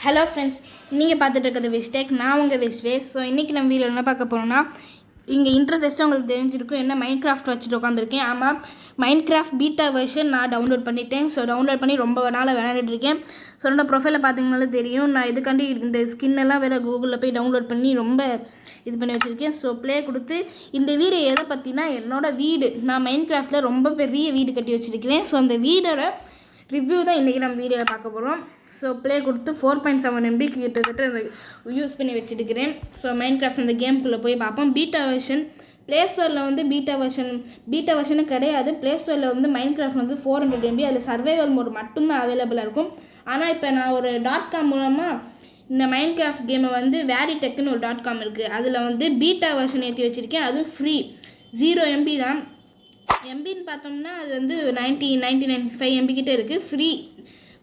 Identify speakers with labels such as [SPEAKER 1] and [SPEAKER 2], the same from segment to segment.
[SPEAKER 1] Hello friends, நீங்கள் பார்த்துட்டு இருக்கிறது விஷ் டெக். நான் உங்கள் விஷ். ஸோ இன்றைக்கி நம்ம வீடியோ என்ன பார்க்க போகிறோம்னா, இங்கே இன்டர்ஃபேஸாக உங்களுக்கு தெரிஞ்சிருக்கும் என்ன மைன்கிராஃப்ட் வச்சுட்டு உட்காந்துருக்கேன். ஆமாம், மைன்கிராஃப்ட் பீட்டா வெர்ஷன் நான் டவுன்லோட் பண்ணிட்டேன். ஸோ டவுன்லோட் பண்ணி ரொம்ப நாளாக விளையாடிட்டுருக்கேன். ஸோ என்னோட ப்ரொஃபைலை பார்த்தீங்கனாலே தெரியும். நான் இதுக்காண்டி இந்த ஸ்கின்னெல்லாம் வேறு கூகுளில் போய் டவுன்லோட் பண்ணி ரொம்ப இது பண்ணி வச்சுருக்கேன். ஸோ ப்ளே கொடுத்து இந்த வீடியோ எதை பற்றினா, என்னோடய வீடு, நான் மைன்கிராஃப்டில் ரொம்ப பெரிய வீடு கட்டி வச்சுருக்கிறேன். ஸோ அந்த வீடோட ரிவ்யூ தான் இன்றைக்கி நம்ம வீடியோவில் பார்க்க போகிறோம். ஸோ ப்ளே கொடுத்து 4.7 MB கிட்டத்தட்ட யூஸ் பண்ணி வச்சுருக்கிறேன். ஸோ மைன்கிராஃப்ட் இந்த கேமுக்குள்ளே போய் பார்ப்போம். பீட்டா வெர்ஷன் ப்ளே ஸ்டோரில் வந்து பீட்டா வெர்ஷனும் கிடையாது. ப்ளே ஸ்டோரில் வந்து மைன்கிராஃப்ட் வந்து 400 MB, அதில் சர்வைவல் மோட் மட்டும்தான் அவைலபிளாக இருக்கும். ஆனால் இப்போ நான் ஒரு .com மூலமாக இந்த மைன்கிராஃப்ட் கேமை வந்து வேரிடெக்குன்னு ஒரு .com இருக்குது, அதில் வந்து பீட்டா வெர்ஷன் ஏற்றி வச்சுருக்கேன். அதுவும் ஃப்ரீ 0 MB தான். எம்பின்னு பார்த்தோம்னா அது வந்து 99 MB கிட்டே இருக்குது. ஃப்ரீ,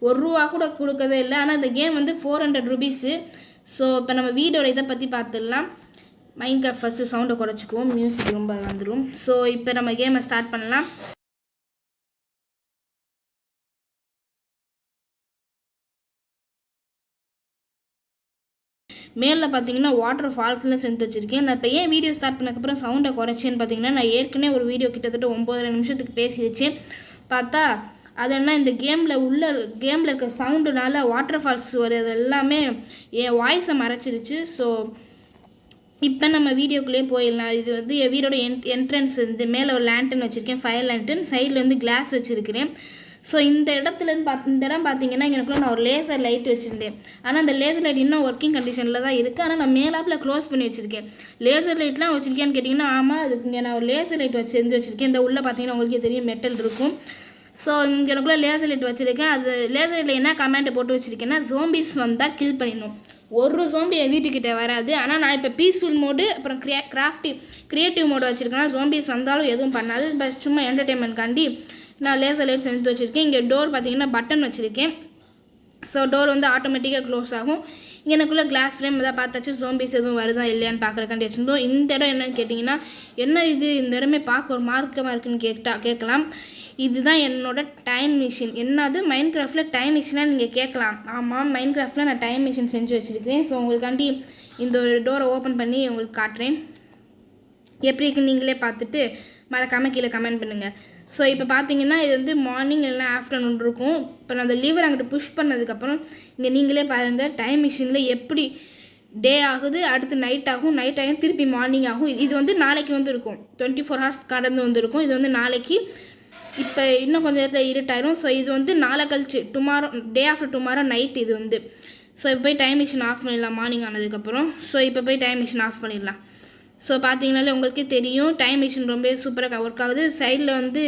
[SPEAKER 1] ₹1 கூட கொடுக்கவே இல்லை. ஆனால் இந்த கேம் வந்து 400 rupees. ஸோ இப்போ நம்ம வீடோட இதை பற்றி பார்த்துடலாம். மைன்கிராஃப்ட் ஃபஸ்ட்டு சவுண்டை குறைச்சிக்குவோம், மியூசிக் ரொம்ப வந்துடும். ஸோ இப்போ நம்ம கேமை ஸ்டார்ட் பண்ணலாம். மேலே பார்த்தீங்கன்னா வாட்டர் ஃபால்ஸ்லாம் சேர்த்து வச்சுருக்கேன். நான் இப்போ ஏன் வீடியோ ஸ்டார்ட் பண்ணக்கப்புறம் சவுண்டை குறைச்சேன்னு பார்த்தீங்கன்னா, நான் ஏற்கனவே ஒரு வீடியோ கிட்டத்தட்ட 9.5 நிமிஷத்துக்கு பேசி வச்சேன். பார்த்தா அது என்ன, இந்த கேமில் இருக்க சவுண்டுனால வாட்டர் ஃபால்ஸ் வருது எல்லாமே என் வாய்ஸை மறைச்சிருச்சு. ஸோ இப்போ நம்ம வீடியோக்குள்ளேயே போயிடலாம். இது வந்து என் வீடோட என்ட்ரன்ஸ் வந்து மேலே ஒரு லேண்டன் வச்சுருக்கேன், ஃபயர் லேண்டன். சைடில் வந்து கிளாஸ் வச்சுருக்கிறேன். ஸோ இந்த இடம் பார்த்தீங்கன்னா, எனக்குள்ள நான் ஒரு லேசர் லைட் வச்சுருந்தேன். ஆனால் அந்த லேசர் லைட் இன்னும் ஒர்க்கிங் கண்டிஷனில் தான் இருக்குது. ஆனால் நான் மேலாப்பில் க்ளோஸ் பண்ணி வச்சுருக்கேன். லேசர் லைட்லாம் வச்சுருக்கேன்னு கேட்டிங்கன்னா, ஆமாம், அதுக்கு இங்கே நான் ஒரு லேசர் லைட் செஞ்சு வச்சுருக்கேன். இந்த உள்ளே பார்த்தீங்கன்னா உங்களுக்கே தெரியும், மெட்டல் இருக்கும். ஸோ இங்கே எனக்குள்ளே லேசர் லைட் வச்சுருக்கேன். அது லேசர் லைட்டில் என்ன கமெண்ட் போட்டு வச்சுருக்கேன்னா, ஜோம்பிஸ் வந்தால் கில் பண்ணிடணும். ஒரு ஜோம்பி என் வீட்டுக்கிட்ட வராது. ஆனால் நான் இப்போ பீஸ்ஃபுல் மோடு அப்புறம் கிரியேட்டிவ் மோடு வச்சுருக்கேன்னா, ஜோம்பிஸ் வந்தாலும் எதுவும் பண்ணாது. பட் சும்மா என்டர்டெயின்மெண்ட்காண்டி நான் லேசர் லைட் செஞ்சு வச்சுருக்கேன். இங்கே டோர் பார்த்தீங்கன்னா பட்டன் வச்சுருக்கேன். ஸோ டோர் வந்து ஆட்டோமேட்டிக்காக க்ளோஸ் ஆகும். இங்கே எனக்குள்ளே கிளாஸ் ஃப்ரேம் தான் பார்த்தாச்சு, ஜோம்பிஸ் எதுவும் வருதா இல்லையான்னு பார்க்குறக்காண்டி வச்சுருந்தோம். இந்த இடம் என்னன்னு கேட்டிங்கன்னா, என்ன இது இந்த இடமே பார்க்க ஒரு மார்க்கமாக இருக்குன்னு கேட்கலாம். இதுதான் என்னோட டைம் மிஷின். என்னது மைன்கிராஃப்டில் டைம் மிஷினாக நீங்கள் கேட்கலாம். ஆமாம், மைன்கிராஃப்டில் நான் டைம் மிஷின் செஞ்சு வச்சுருக்கிறேன். ஸோ உங்களுக்காண்டி இந்த ஒரு டோரை ஓப்பன் பண்ணி உங்களுக்கு காட்டுறேன். எப்படி இருக்குன்னு நீங்களே பார்த்துட்டு மறக்காமல் கீழே கமெண்ட் பண்ணுங்கள். ஸோ இப்போ பார்த்தீங்கன்னா, இது வந்து மார்னிங் இல்லைனா ஆஃப்டர்நூன் இருக்கும். இப்போ நான் அந்த லீவர் அங்கிட்டு புஷ் பண்ணதுக்கப்புறம் இங்கே நீங்களே பாருங்கள், டைம் மிஷினில் எப்படி டே ஆகுது, அடுத்து நைட் ஆகும், நைட் ஆகும், திருப்பி மார்னிங் ஆகும். இது வந்து நாளைக்கு வந்து இருக்கும், 24 hours கடந்து வந்துருக்கும். இது வந்து நாளைக்கு, இப்போ இன்னும் கொஞ்சம் நேரத்தில் இருட்டாயிரும். ஸோ இது வந்து நாளை கழிச்சு tomorrow, day after tomorrow night இது வந்து. ஸோ இப்போ போய் டைம் மிஷின் ஆஃப் பண்ணிடலாம் மார்னிங் ஆனதுக்கப்புறம். ஸோ இப்போ போய் டைம் மிஷின் ஆஃப் பண்ணிடலாம். ஸோ பார்த்தீங்கனாலே உங்களுக்கே தெரியும், டைம் மிஷின் ரொம்ப சூப்பராக ஒர்க் ஆகுது. சைடில் வந்து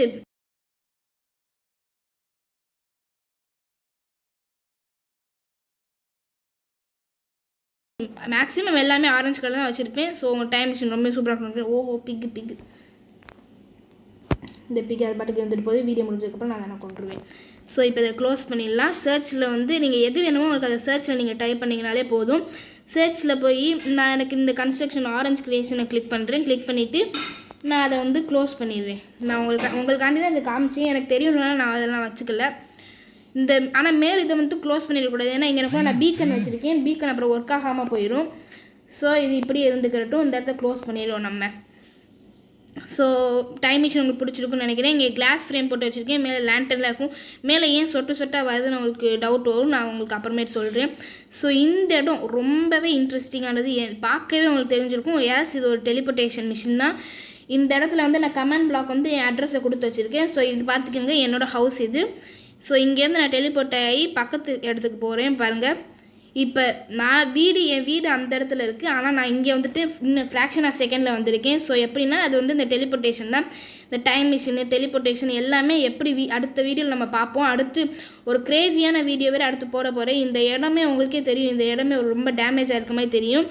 [SPEAKER 1] மேக்ஸிமம் எல்லாமே ஆரஞ்சு கலர் தான் வச்சுருப்பேன். ஸோ உங்கள் டைம் மிஷின் ரொம்ப சூப்பராக பண்ணுறேன். பிக்கு இந்த பிக்கு அது பாட்டுக்கு இருந்துட்டு போது வீடியோ முடிஞ்சதுக்கப்புறம் நான் கொண்டுருவேன். ஸோ இப்போ இதை க்ளோஸ் பண்ணிடலாம். சர்ச்சில் வந்து நீங்கள் எது வேணுமோ உங்களுக்கு அதை சர்ச்சில் நீங்கள் டைப் பண்ணிங்கனாலே போதும். சர்ச்சில் போய் நான் எனக்கு இந்த கன்ஸ்ட்ரக்ஷன் ஆரஞ்சு கிரியேஷனை கிளிக் பண்ணுறேன். கிளிக் பண்ணிவிட்டு நான் அதை வந்து க்ளோஸ் பண்ணிடுவேன். நான் உங்களுக்காண்டி தான் இதை காமிச்சேன். எனக்கு தெரியும்னா நான் அதெல்லாம் வச்சுக்கல. ஆனால் மேல் இதை வந்து க்ளோஸ் பண்ணிடக்கூடாது. ஏன்னா இங்கே எனக்கு நான் பீக்கன் வச்சுருக்கேன். பீக்கன் அப்புறம் ஒர்க் ஆகாமல் போயிடும். ஸோ இது இப்படியே இருந்துக்கிறட்டும். இந்த இடத்த க்ளோஸ் பண்ணிடுவோம் நம்ம. ஸோ டைம் மிஷின் உங்களுக்கு பிடிச்சிருக்குன்னு நினைக்கிறேன். இங்கே கிளாஸ் ஃப்ரேம் போட்டு வச்சுருக்கேன். மேலே லேண்டனில் இருக்கும். மேலே ஏன் சொட்டாக வருதுன்னு உங்களுக்கு டவுட் வரும், நான் உங்களுக்கு அப்புறமேட்டு சொல்கிறேன். ஸோ இந்த இடம் ரொம்பவே இன்ட்ரெஸ்டிங்கானது. பார்க்கவே உங்களுக்கு தெரிஞ்சிருக்கும். இது ஒரு டெலிபோர்ட்டேஷன் மிஷின் தான். இந்த இடத்துல வந்து நான் கமெண்ட் பிளாக் வந்து என் அட்ரஸை கொடுத்து வச்சுருக்கேன். ஸோ இது பார்த்துக்கோங்க, என்னோடய ஹவுஸ் இது. ஸோ இங்கேருந்து நான் டெலிபோர்ட் ஆகி பக்கத்து இடத்துக்கு போகிறேன் பாருங்கள். இப்போ என் வீடு அந்த இடத்துல இருக்குது. ஆனால் நான் இங்கே வந்துட்டு இன்னும் ஃப்ராக்ஷன் ஆஃப் செகண்டில் வந்திருக்கேன். ஸோ எப்படின்னா, அது வந்து இந்த டெலிபோர்ட்டேஷன் தான். இந்த டைம் மிஷினு, டெலிபோர்ட்டேஷன் எல்லாமே எப்படி அடுத்த வீடியோவில் நம்ம பார்ப்போம். அடுத்து ஒரு க்ரேஸியான வீடியோ வேறு அடுத்து போட போகிறேன். இந்த இடமே உங்களுக்கே தெரியும், இந்த இடமே ரொம்ப டேமேஜாக இருக்க மாதிரி தெரியும்.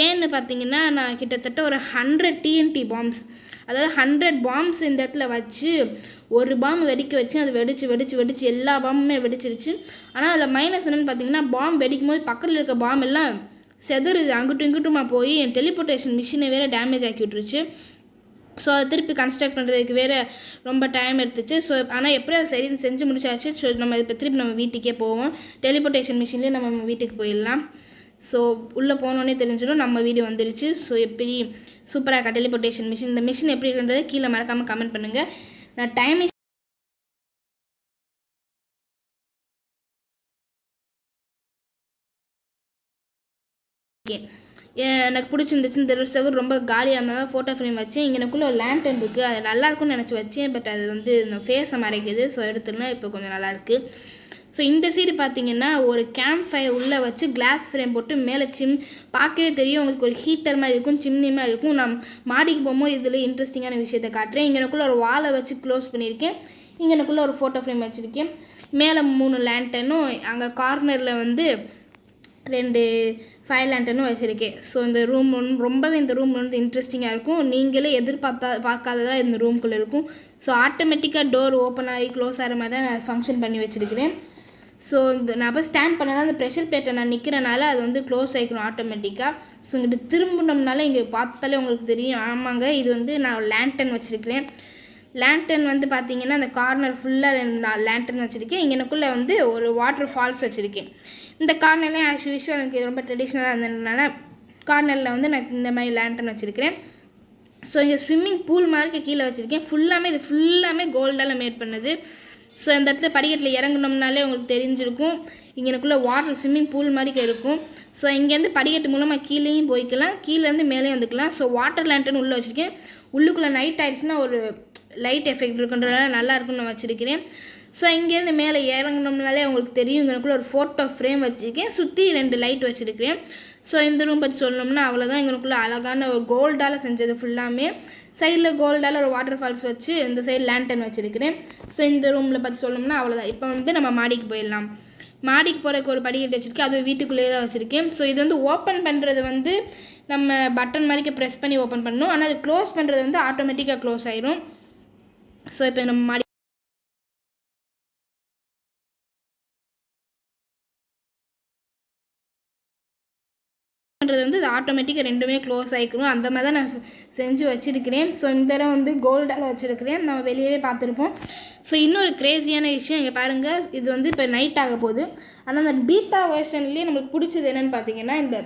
[SPEAKER 1] ஏன்னு பார்த்தீங்கன்னா, நான் கிட்டத்தட்ட ஒரு 100 TNT பாம்ஸ், அதாவது 100 பாம்ஸ் இந்த இடத்துல வச்சு ஒரு பாம் வெடிக்க வச்சு அது வெடிச்சு எல்லா பாம்புமே வெடிச்சிருச்சு. ஆனால் அதில் மைனஸ் என்னென்னு பார்த்தீங்கன்னா, பாம் வெடிக்கும் போது பக்கத்தில் இருக்க பாம் எல்லாம் செதறுது, அங்கிட்டும் இங்கிட்டுமா போய் என் டெலிபோர்ட்டேஷன் மிஷினை வேறு டேமேஜ் ஆக்கி விட்டுருச்சு. ஸோ அதை திருப்பி கன்ஸ்ட்ரக்ட் பண்ணுறதுக்கு வேறு ரொம்ப டைம் எடுத்துச்சு. ஸோ ஆனால் எப்படியும் அதை சரின்னு செஞ்சு முடிச்சாச்சு. ஸோ நம்ம இப்போ திருப்பி நம்ம வீட்டுக்கே போவோம். டெலிபோர்ட்டேஷன் மிஷின்லேயே நம்ம வீட்டுக்கு போயிடலாம். ஸோ உள்ளே போனோன்னே தெரிஞ்சிடும் நம்ம வீடு வந்துருச்சு. ஸோ எப்படி சூப்பராக இருக்கா டெலிபோர்ட்டேஷன் மிஷின். இந்த மிஷின் எப்படி இருக்குன்றது கீழே மறக்காமல் கமெண்ட் பண்ணுங்கள். நான் டைம் எனக்கு பிடிச்சிருந்துச்சு. இந்த செவர் ரொம்ப காலியாக இருந்தாலும் ஃபோட்டோ ஃப்ரேம் வச்சேன். இங்கே எனக்குள்ளே ஒரு லேண்டன் இருக்குது, அது நல்லாயிருக்கும்னு நினச்சி வச்சேன். பட் அது வந்து இந்த ஃபேஸை மறைக்குது. ஸோ எடுத்துனா இப்போ கொஞ்சம் நல்லாயிருக்கு. ஸோ இந்த சைடு பார்த்தீங்கன்னா ஒரு கேம்ப் ஃபயர் உள்ளே வச்சு கிளாஸ் ஃப்ரேம் போட்டு மேலே பார்க்கவே தெரியும் உங்களுக்கு, ஒரு ஹீட்டர் மாதிரி இருக்கும், சிம்னி மாதிரி இருக்கும். நான் மாடிக்கு போகும்போது இதில் இன்ட்ரெஸ்டிங்கான விஷயத்தை காட்டுறேன். இங்கே எனக்குள்ளே ஒரு வாலை வச்சு க்ளோஸ் பண்ணியிருக்கேன். இங்கே எனக்குள்ளே ஒரு ஃபோட்டோ ஃப்ரேம் வச்சுருக்கேன். மேலே 3 லேண்டனும், அங்கே கார்னரில் வந்து 2 ஃபயர் லேண்டனும் வச்சுருக்கேன். ஸோ இந்த ரூம் ரொம்பவே இந்த ரூம் வந்து இன்ட்ரெஸ்டிங்காக இருக்கும். நீங்களே பார்க்காததான் இந்த ரூம்குள்ளே இருக்கும். ஸோ ஆட்டோமேட்டிக்காக டோர் ஓப்பன் ஆகி க்ளோஸ் ஆகிற மாதிரி தான் நான் ஃபங்க்ஷன் பண்ணி வச்சுருக்கிறேன். ஸோ இந்த நான் இப்போ ஸ்டாண்ட் பண்ணனா அந்த ப்ரெஷர் பிளேட்டை நான் நிற்கிறனால அது வந்து க்ளோஸ் ஆகிக்கணும் ஆட்டோமேட்டிக்காக. ஸோ இங்கிட்ட திரும்பினோம்னால இங்கே பார்த்தாலே உங்களுக்கு தெரியும். ஆமாங்க, இது வந்து நான் லேண்டன் வச்சுருக்கிறேன். லேண்டன் வந்து பார்த்தீங்கன்னா அந்த கார்னர் ஃபுல்லாக நான் லேண்டன் வச்சுருக்கேன். இங்கே எனக்குள்ளே வந்து ஒரு வாட்டர் ஃபால்ஸ் வச்சுருக்கேன். இந்த கார்னர்லேயும் ஆஸ் யூஷுவல் எனக்கு ரொம்ப ட்ரெடிஷ்னலாக இருந்ததுனால கார்னரில் வந்து நான் இந்த மாதிரி லேண்டன் வச்சுருக்கிறேன். ஸோ இங்கே ஸ்விம்மிங் பூல் மாதிரி கீழே வச்சுருக்கேன். இது ஃபுல்லாமே கோல்டால் மேட் பண்ணது. ஸோ இந்த இடத்துல படிக்கட்டில் இறங்கணும்னாலே உங்களுக்கு தெரிஞ்சிருக்கும். இங்கே எனக்குள்ளே வாட்டர் ஸ்விம்மிங் பூல் மாதிரி இருக்கும். ஸோ இங்கேருந்து படிக்கட்டு மூலமாக கீழேயும் போய்க்கலாம், கீழேருந்து மேலேயும் வந்துக்கலாம். ஸோ வாட்டர் லேண்டன் உள்ளே வச்சுருக்கேன். உள்ளுக்குள்ளே நைட் ஆகிடுச்சுன்னா ஒரு லைட் எஃபெக்ட் இருக்குன்றதுனால நல்லாயிருக்குன்னு நான் வச்சுருக்கிறேன். ஸோ இங்கேருந்து மேலே இறங்கணும்னாலே உங்களுக்கு தெரியும். இங்கேக்குள்ளே ஒரு ஃபோட்டோ ஃப்ரேம் வச்சுருக்கேன், சுற்றி 2 லைட் வச்சுருக்கிறேன். ஸோ இந்த ரூம் பற்றி சொல்லணும்னா அவ்வளோதான். இங்கேக்குள்ளே அழகான ஒரு கோல்டால் செஞ்சது ஃபுல்லாமே. சைடில் கோல்டால் ஒரு வாட்டர் ஃபால்ஸ் வச்சு இந்த சைடு லேண்டன் வச்சுருக்கிறேன். ஸோ இந்த ரூமில் பற்றி சொல்லணும்னா அவ்வளோதான். இப்போ வந்து நம்ம மாடிக்கு போயிடலாம். மாடிக்கு போகிறதுக்கு ஒரு படிக்கட்டு வச்சுருக்கேன், அது வீட்டுக்குள்ளேயே தான் வச்சுருக்கேன். ஸோ இது வந்து ஓப்பன் பண்ணுறது வந்து நம்ம பட்டன் மாதிரிக்கு ப்ரெஸ் பண்ணி ஓப்பன் பண்ணணும். ஆனால் அது க்ளோஸ் பண்ணுறது வந்து ஆட்டோமேட்டிக்காக க்ளோஸ் ஆயிரும். ஸோ இப்போ நம்ம மாடி பண்ணுறது வந்து இது ஆட்டோமேட்டிக்காக 2மே க்ளோஸ் ஆகிக்கணும். அந்த மாதிரி தான் நான் செஞ்சு வச்சுருக்கிறேன். ஸோ இந்த தடவை வந்து கோல்டால் வச்சுருக்கிறேன், நம்ம வெளியவே பார்த்துருப்போம். ஸோ இன்னொரு க்ரேஸியான விஷயம் இங்கே பாருங்கள், இது வந்து இப்போ நைட் ஆக போகுது. ஆனால் அந்த பீட்டா வெர்ஷன்லேயே நம்மளுக்கு பிடிச்சது என்னென்னு பார்த்தீங்கன்னா இந்த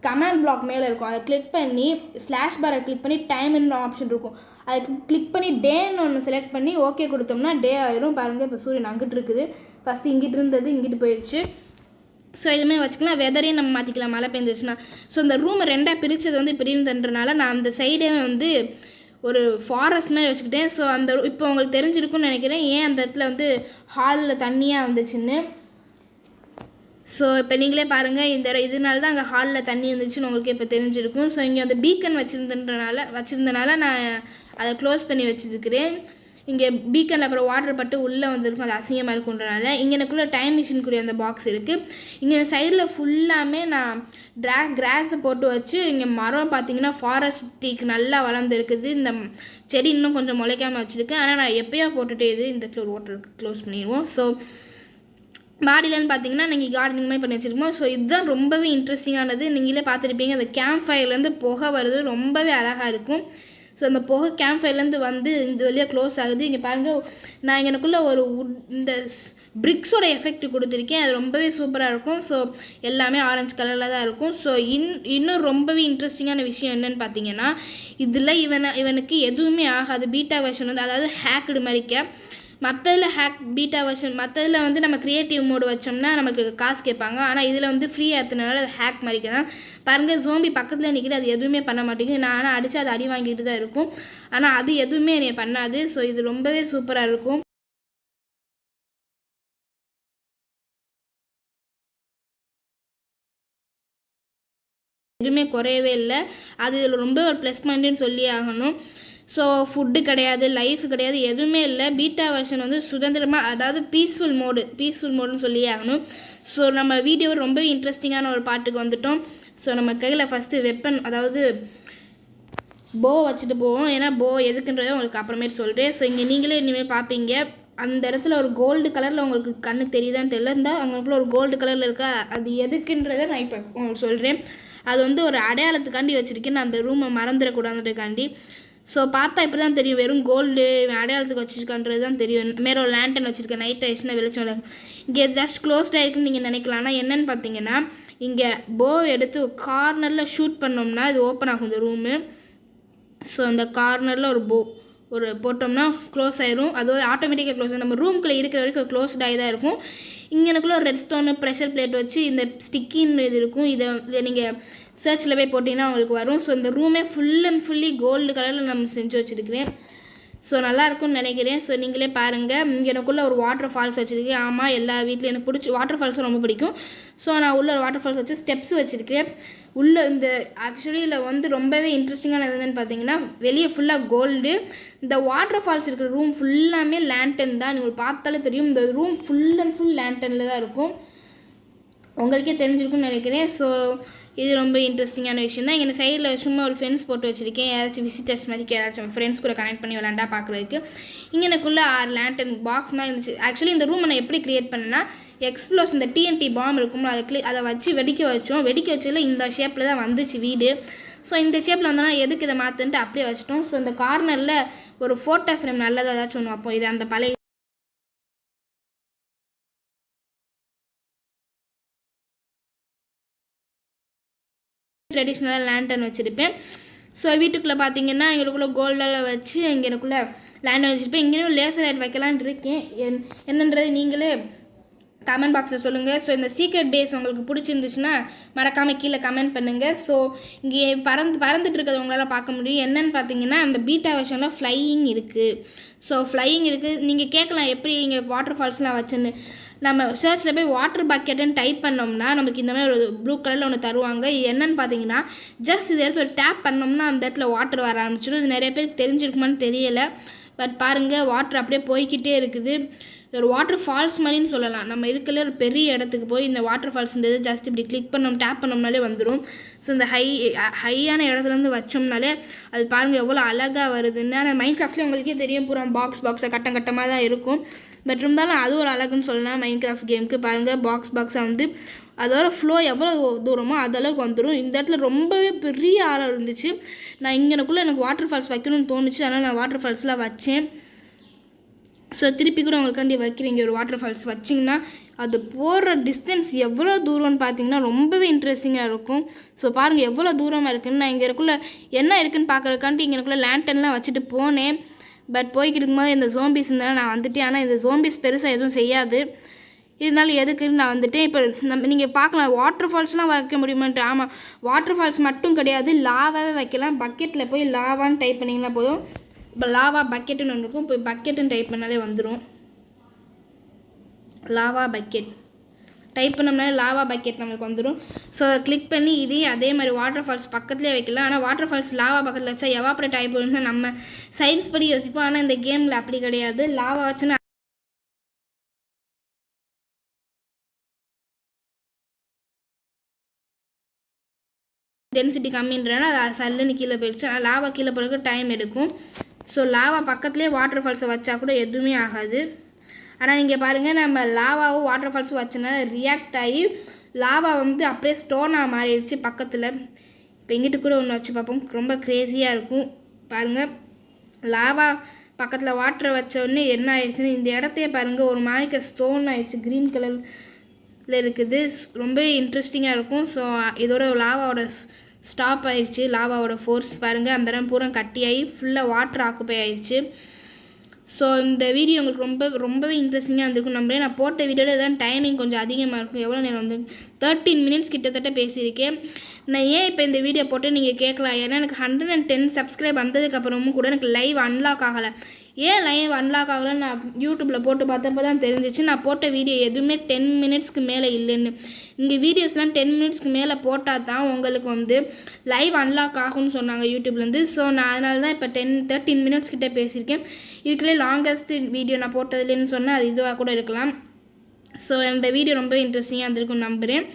[SPEAKER 1] கமாண்ட் பிளாக் மேலே இருக்கும். அதை கிளிக் பண்ணி ஸ்லாஷ் பாரை கிளிக் பண்ணி டைம்னு ஆப்ஷன் இருக்கும். அதை கிளிக் பண்ணி டேன்னு ஒன்று செலக்ட் பண்ணி ஓகே கொடுத்தோம்னா டே ஆயிரும். பாருங்கள் இப்போ சூரியன் அங்கிட்டு இருக்குது, ஃபஸ்ட்டு இங்கிட்டு இருந்தது இங்கிட்டு போயிடுச்சு. ஸோ இதுவுமே வச்சுக்கலாம், வெதரையும் நம்ம மாற்றிக்கலாம் மழை பெஞ்சிருச்சுன்னா. ஸோ இந்த ரூமை 2ஆக பிரித்தது வந்து இப்படின்றதுனால நான் அந்த சைடே வந்து ஒரு ஃபாரஸ்ட் மாதிரி வச்சுக்கிட்டேன். ஸோ அந்த இப்போ உங்களுக்கு தெரிஞ்சிருக்குன்னு நினைக்கிறேன் ஏன் அந்த இடத்துல வந்து ஹாலில் தண்ணியாக வந்துச்சுன்னு. ஸோ இப்போ நீங்களே பாருங்கள், இதனால தான் அங்கே ஹாலில் தண்ணி இருந்துச்சுன்னு உங்களுக்கு இப்போ தெரிஞ்சிருக்கும். ஸோ இங்கே அந்த பீக்கன் வச்சுருந்தனால நான் அதை க்ளோஸ் பண்ணி வச்சுருக்கிறேன். இங்கே பீக்கனில் அப்புறம் வாட்டர் பட்டு உள்ளே வந்துருக்கும், அது அசிங்கமாக இருக்குன்றனால. இங்கே எனக்குள்ளே டைம் மிஷினுக்குரிய அந்த பாக்ஸ் இருக்குது. இங்கே சைடில் ஃபுல்லாமே நான் கிராஸை போட்டு வச்சு, இங்கே மரம் பார்த்தீங்கன்னா ஃபாரஸ்ட் டீக்கு நல்லா வளர்ந்து இருக்குது. இந்த செடி இன்னும் கொஞ்சம் முளைக்காமல் வச்சுருக்கேன். ஆனால் நான் எப்போயோ போட்டுகிட்டே இந்த ஒரு வாட்டருக்கு க்ளோஸ் பண்ணிடுவோம். ஸோ மாடியிலன்னு பார்த்தீங்கன்னா நீங்கள் கார்டனிங் மாதிரி பண்ணி வச்சுருக்கோம். ஸோ இதுதான் ரொம்பவே இன்ட்ரெஸ்டிங்கானது. நீங்களே பார்த்துருப்பீங்க, அந்த கேம்ப் ஃபயர்லேருந்து புகை வருது, ரொம்பவே அழகாக இருக்கும். ஸோ அந்த புகை கேம்ப் ஃபயர்லேருந்து வந்து இந்த வழியாக க்ளோஸ் ஆகுது. இங்கே பாருங்கள், நான் எனக்குள்ளே ஒரு இந்த பிரிக்ஸோட எஃபெக்ட் கொடுத்துருக்கேன், அது ரொம்பவே சூப்பராக இருக்கும். ஸோ எல்லாமே ஆரஞ்சு கலரில் தான் இருக்கும். ஸோ இன்னும் ரொம்பவே இன்ட்ரெஸ்டிங்கான விஷயம் என்னென்னு பார்த்தீங்கன்னா, இதில் இவனுக்கு எதுவுமே ஆகாது. பீட்டா வெர்ஷன் வந்து அதாவது ஹேக்குடு மாதிரிக்க. மற்றதில் பீட்டா வெர்ஷன் மற்றதில் வந்து நம்ம க்ரியேட்டிவ் மோடு வச்சோம்னா நமக்கு காசு கேட்பாங்க. ஆனால் இதில் வந்து ஃப்ரீயாக ஏற்றுனால அது ஹேக் மாதிரிக்க தான். பாருங்கள், ஜோம்பி பக்கத்தில் நிற்கிது, அது எதுவுமே பண்ண மாட்டேங்குது. நான் ஆனால் அடித்து அது அடி வாங்கிட்டு தான் இருக்கும், ஆனால் அது எதுவுமே என்னை பண்ணாது. ஸோ இது ரொம்பவே சூப்பராக இருக்கும். எதுவுமே குறையவே இல்லை. அது இதில் ரொம்ப ஒரு ப்ளஸ் பாயிண்ட்டுன்னு சொல்லி ஆகணும். ஸோ ஃபுட்டு கிடையாது, லைஃப் கிடையாது, எதுவுமே இல்லை. பீட்டா வெர்ஷன் வந்து சுதந்திரமாக, அதாவது பீஸ்ஃபுல் மோடுன்னு சொல்லி ஆகணும். ஸோ நம்ம வீடியோ ரொம்ப இன்ட்ரெஸ்டிங்கான ஒரு பாட்டுக்கு வந்துட்டோம். ஸோ நம்ம கையில் ஃபஸ்ட்டு வெப்பன், அதாவது போ வச்சுட்டு போவோம். ஏன்னா போ எதுக்குன்றதை உங்களுக்கு அப்புறமேட்டு சொல்கிறேன். ஸோ இங்கே நீங்களே இனிமேல் பார்ப்பீங்க, அந்த இடத்துல ஒரு கோல்டு கலரில் உங்களுக்கு கண்ணு தெரியுதான்னு தெரியல, இருந்தால் அவங்களுக்குள்ள ஒரு கோல்டு கலரில் இருக்கா, அது எதுக்குன்றதை நான் இப்போ உங்களுக்கு சொல்கிறேன். அது வந்து ஒரு அடையாளத்துக்காண்டி வச்சுருக்கேன், நான் அந்த ரூமை மறந்துடக்கூடாதுன்றதுக்காண்டி. ஸோ பார்த்தா இப்படி தான் தெரியும், வெறும் கோல்டு அடையாளத்துக்கு வச்சுருக்கான்றது தான் தெரியும். மேலே ஒரு லேண்டன் வச்சுருக்கேன், நைட் ஆயிடுச்சுன்னா வெளிச்சம் இல்லை. இங்கே ஜஸ்ட் க்ளோஸ்டாக இருக்குன்னு நீங்கள் நினைக்கலாம். ஆனால் என்னென்னு பார்த்தீங்கன்னா, இங்கே போ எடுத்து கார்னரில் ஷூட் பண்ணோம்னா இது ஓப்பன் ஆகும் இந்த ரூமு. ஸோ அந்த கார்னரில் ஒரு போட்டோம்னா க்ளோஸ் ஆயிரும். அது ஆட்டோமேட்டிக்காக க்ளோஸ் ஆகும். நம்ம ரூம்குள்ளே இருக்கிற வரைக்கும் க்ளோஸ்ட் ஆகி தான் இருக்கும். இங்கேனுக்குள்ளே ஒரு ரெட் ஸ்டோனு ப்ரெஷர் பிளேட் வச்சு இந்த ஸ்டிக்கின்னு இது இருக்கும். இதை நீங்கள் சர்ச்சில் போய் போட்டிங்கன்னா உங்களுக்கு வரும். ஸோ இந்த ரூமே ஃபுல் அண்ட் ஃபுல்லி கோல்டு கலரில் நம்ம செஞ்சு வச்சுருக்கிறேன். ஸோ நல்லாயிருக்கும்னு நினைக்கிறேன். ஸோ நீங்களே பாருங்கள். எனக்குள்ளே ஒரு வாட்டர் ஃபால்ஸ் வச்சுருக்கேன். ஆமாம், எல்லா வீட்லையும் எனக்கு பிடிச்சி வாட்டர் ஃபால்ஸும் ரொம்ப பிடிக்கும். ஸோ நான் உள்ள ஒரு வாட்டர் ஃபால்ஸ் வச்சு ஸ்டெப்ஸ் வச்சுருக்கேன். உள்ளே இந்த ஆக்சுவலி இதில் ரொம்பவே இன்ட்ரெஸ்டிங்கான என்னென்னு பார்த்தீங்கன்னா, வெளியே ஃபுல்லாக கோல்டு. இந்த வாட்டர் ஃபால்ஸ் இருக்கிற ரூம் ஃபுல்லாமே லேண்டன் தான். உங்களுக்கு பார்த்தாலே தெரியும், இந்த ரூம் ஃபுல் அண்ட் ஃபுல் லேண்டனில் தான் இருக்கும். உங்களுக்கே தெரிஞ்சிருக்கும்னு நினைக்கிறேன். ஸோ இது ரொம்ப இன்ட்ரெஸ்டிங்கான விஷயம் தான். எங்கள் சைடில் சும்மா ஒரு ஃபென்ஸ் போட்டு வச்சுருக்கேன். யாராச்சும் விசிட்டர்ஸ் மாதிரி யாராச்சும் ஃப்ரெண்ட்ஸ் கூட கனெக்ட் பண்ணி விளாண்டா பார்க்குறதுக்கு. இங்கே எனக்குள்ளே 6 லேண்டன் பாக்ஸ் மாதிரி இருந்துச்சு. ஆக்சுவலி இந்த ரூமை நான் எப்படி க்ரியேட் பண்ணேன்னா, எக்ஸ்ப்ளோஸ் இந்த TNT பாம் இருக்கும்போது அதை வச்சு வெடிக்க வச்சதில் இந்த ஷேப்பில் தான் வந்துச்சு வீடு. ஸோ இந்த ஷேப்பில் வந்தோன்னா எதுக்கு இதை மாற்றுன்ட்டு அப்படியே வச்சிட்டோம். ஸோ இந்த கார்னரில் ஒரு ஃபோட்டோ ஃப்ரேம் நல்லதாக ஏதாச்சும் ஒன்று வைப்போம். இது அந்த பழைய ட்ரெடிஷ்னலாக லேண்டன் வச்சுருப்பேன். ஸோ வீட்டுக்குள்ளே பார்த்தீங்கன்னா எங்களுக்குள்ளே கோல்டெல்லாம் வச்சு இங்கே எனக்குள்ளே லேண்டன் வச்சுருப்பேன். இங்கேயும் லேசர் லைட் வைக்கலான்னு இருக்கேன். என்னன்றது நீங்களே கமெண்ட் பாக்ஸில் சொல்லுங்கள். ஸோ இந்த சீக்ரெட் பேஸ் உங்களுக்கு பிடிச்சிருந்துச்சுன்னா மறக்காமல் கீழே கமெண்ட் பண்ணுங்கள். ஸோ இங்கே பறந்துட்டு இருக்கிறது உங்களால் பார்க்க முடியும். என்னென்னு பார்த்தீங்கன்னா, அந்த பீட்டா வெர்ஷனில் ஃப்ளையிங் இருக்குது. ஸோ ஃப்ளையிங் இருக்குது. நீங்கள் கேட்கலாம் எப்படி இங்கே வாட்டர் ஃபால்ஸ்லாம் வச்சுன்னு. நம்ம சர்ச்சில் போய் வாட்டர் பக்கெட்டுன்னு டைப் பண்ணோம்னா நமக்கு இந்த மாதிரி ஒரு ப்ளூ கலரில் ஒன்று தருவாங்க. இது என்னென்னு பார்த்தீங்கன்னா, ஜஸ்ட் இது இடத்துல ஒரு டேப் பண்ணோம்னா அந்த இடத்துல வாட்டர் வர ஆரம்பிச்சிடும். இது நிறைய பேருக்கு தெரிஞ்சிருக்குமான்னு தெரியலை. பட் பாருங்கள், வாட்டர் அப்படியே போய்கிட்டே இருக்குது. ஒரு வாட்டர் ஃபால்ஸ் மாதிரின்னு சொல்லலாம். நம்ம இருக்கிற ஒரு பெரிய இடத்துக்கு போய் இந்த வாட்டர் ஃபால்ஸ் இந்த இது ஜஸ்ட் இப்படி கிளிக் டேப் பண்ணோம்னாலே வந்துடும். ஸோ இந்த ஹையான இடத்துலேருந்து வச்சோம்னாலே அது பாருங்கள் எவ்வளோ அழகாக வருதுன்னு. ஆனால் மைன்கிராஃப்ட்லேயே உங்களுக்கே தெரியும், பூரா பாக்ஸை கட்டமாக தான் இருக்கும். பட் இருந்தாலும் அது ஒரு அழகுன்னு சொல்லலாம் மைன்கிராஃப்ட் கேமுக்கு. பாருங்கள், பாக்ஸாக வந்து அதோட ஃப்ளோ எவ்வளோ தூரமோ அதளவுக்கு வந்துடும். இந்த இடத்துல ரொம்பவே பெரிய ஆழம் இருந்துச்சு. நான் இங்கனக்குள்ளே எனக்கு வாட்டர் ஃபால்ஸ் வைக்கணும்னு தோணுச்சு. அதனால் நான் வாட்டர் ஃபால்ஸ்லாம் வச்சேன். ஸோ திருப்பி கூட உங்களுக்காண்டி வைக்கிறீங்க ஒரு வாட்டர் ஃபால்ஸ் வச்சிங்கன்னா அது போகிற டிஸ்டன்ஸ் எவ்வளோ தூரம்னு பார்த்தீங்கன்னா ரொம்பவே இன்ட்ரெஸ்டிங்காக இருக்கும். ஸோ பாருங்கள் எவ்வளோ தூரமாக இருக்குதுன்னு. நான் இங்கே எனக்குள்ளே என்ன இருக்குதுன்னு பார்க்குறதுக்காண்டி இங்கே எனக்குள்ளே லேண்டன்லாம் வச்சுட்டு போனேன். பட் போய்கிட்டு இருக்கும்போது இந்த ஜோம்பிஸ் இருந்தாலும் நான் வந்துட்டேன். ஆனால் இந்த ஜோம்பிஸ் பெருசாக எதுவும் செய்யாது. இருந்தாலும் எதுக்குன்னு நான் வந்துட்டேன். இப்போ நீங்கள் பார்க்கலாம் வாட்டர் ஃபால்ஸ்லாம் வைக்க முடியுமான்ட்டு. ஆமாம், வாட்டர் ஃபால்ஸ் மட்டும் கிடையாது, லாவாவே வைக்கலாம். பக்கெட்டில் போய் லாவான்னு டைப் பண்ணிங்கன்னா போதும். இப்போ லாவா பக்கெட்டுன்னு ஒன்று இருக்கும். இப்போ பக்கெட்டுன்னு டைப் பண்ணாலே வந்துடும். லாவா பக்கெட் டைப் பண்ணோம்னாலே லாவா பக்கெட் நம்மளுக்கு வந்துடும். ஸோ அதை கிளிக் பண்ணி இதையும் அதே மாதிரி வாட்டர் ஃபால்ஸ் பக்கத்துலேயே வைக்கலாம். ஆனால் வாட்டர் ஃபால்ஸ் லாவா பக்கத்தில் வச்சா எவாப்ரேட் ஆகி போயிடும்னா நம்ம சயின்ஸ் படி யோசிப்போம். ஆனால் இந்த கேமில் அப்படி கிடையாது. லாவா வச்சுன்னா டென்சிட்டி கம்மின்றனால அது சல்லுன்னு கீழே போயிடுச்சு. ஆனால் லாவா கீழே போகிறதுக்கு டைம் எடுக்கும். ஸோ லாவா பக்கத்துலேயே வாட்டர் ஃபால்ஸை வச்சா கூட எதுவுமே ஆகாது. ஆனால் நீங்கள் பாருங்கள், நம்ம லாவாவும் வாட்டர் ஃபால்ஸும் வச்சனால ரியாக்ட் ஆகி லாவா வந்து அப்படியே ஸ்டோனாக மாறிடுச்சு பக்கத்தில். இப்போ எங்கிட்ட கூட ஒன்று வச்சு பார்ப்போம், ரொம்ப க்ரேஸியாக இருக்கும். பாருங்கள், லாவா பக்கத்தில் வாட்டரை வச்சோடனே என்ன ஆயிடுச்சுன்னு இந்த இடத்தையே பாருங்கள் ஒரு மாதிரி ஸ்டோன் ஆகிடுச்சு, க்ரீன் கலரில் இருக்குது. ரொம்பவே இன்ட்ரெஸ்டிங்காக இருக்கும். ஸோ இதோட லாவாவோட ஸ்டாப் ஆயிடுச்சு. லாவாவோட ஃபோர்ஸ் பாருங்கள், அந்த இடம் பூரா கட்டியாகி ஃபுல்லாக வாட்டர் ஆக்குப்பை ஆயிடுச்சு. ஸோ இந்த வீடியோ உங்களுக்கு ரொம்பவே இன்ட்ரெஸ்டிங்காக இருந்திருக்கும் நம்புறேன். நான் போட்ட வீடியோவில் தான் டைமிங் கொஞ்சம் அதிகமாக இருக்கும். எவ்வளோ நேரம் வந்து 13 மினிட்ஸ் கிட்டத்தட்ட பேசியிருக்கேன். நான் ஏன் இப்போ இந்த வீடியோ போட்டு நீங்கள் கேட்கலாம், ஏன்னா எனக்கு 110 சப்ஸ்கிரைப் வந்ததுக்கப்புறமும் கூட எனக்கு லைவ் அன்லாக் ஆகலை. ஏன் லைவ் அன்லாக் ஆகலைன்னு நான் யூடியூப்பில் போட்டு பார்த்தப்போ தான் தெரிஞ்சிச்சு. நான் போட்ட வீடியோ எதுவுமே 10 மினிட்ஸ்க்கு மேலே இல்லைன்னு. இங்கே வீடியோஸ்லாம் 10 மினிட்ஸ்க்கு மேலே போட்டால் தான் உங்களுக்கு வந்து லைவ் அன்லாக் ஆகும்னு சொன்னாங்க யூடியூப்லேருந்து. ஸோ நான் அதனால தான் இப்போ 13 மினிட்ஸ் கிட்டே பேசியிருக்கேன். இதுக்குள்ளே லாங்கஸ்ட் வீடியோ நான் போட்டதுலேன்னு சொன்னால் அது இதுவாக கூட இருக்கலாம். ஸோ அந்த வீடியோ ரொம்ப இன்ட்ரெஸ்டிங்காக இருந்திருக்கும்னு நம்புகிறேன்.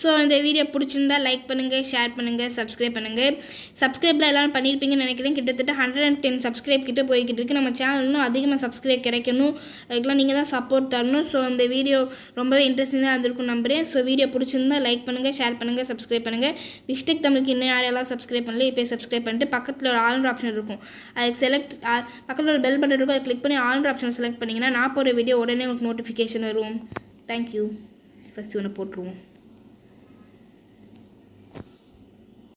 [SPEAKER 1] ஸோ இந்த வீடியோ பிடிச்சிருந்தா லைக் பண்ணுங்கள், ஷேர் பண்ணுங்கள், சப்ஸ்கிரைப் பண்ணுங்கள். சப்ஸ்கிரைப்லாம் எல்லாம் பண்ணியிருப்பீங்கன்னு நினைக்கிறேன். கிட்டத்தட்ட 110 சப்ஸ்கிரைப் கிட்ட போய்கிட்டு இருக்குது. நம்ம சேனல் இன்னும் அதிகமாக சப்ஸ்கிரைப் கிடைக்கணும். அதுக்கெலாம் நீங்கள் தான் சப்போர்ட் தரணும். ஸோ இந்த வீடியோ ரொம்பவே இன்ட்ரெஸ்டிங்காக இருந்திருக்கும் நம்புகிறேன். ஸோ வீடியோ பிடிச்சிருந்தா லைக் பண்ணுங்கள், ஷேர் பண்ணுங்கள், சப்ஸ்கிரைப் பண்ணுங்கள். விஷ்டெக் தமிழுக்கு இன்னும் யாரெல்லாம் சப்ஸ்கிரைப் பண்ணல இப்போ சப்ஸ்கிரைப் பண்ணிட்டு பக்கத்தில் ஒரு ஆல்ன்ற ஆப்ஷன் இருக்கும். அதுக்கு பக்கத்தில் ஒரு பெல் பட்டன் இருக்கும். அதை கிளிக் பண்ணி ஆல்ன்ற ஆப்ஷன் செலக்ட் பண்ணிங்கன்னா நான் போகிற வீடியோ உடனே உங்களுக்கு நோட்டிஃபிகேஷன் வரும். தேங்க்யூ. ஃபஸ்ட்டு ஒன்று போட்டுருவோம்.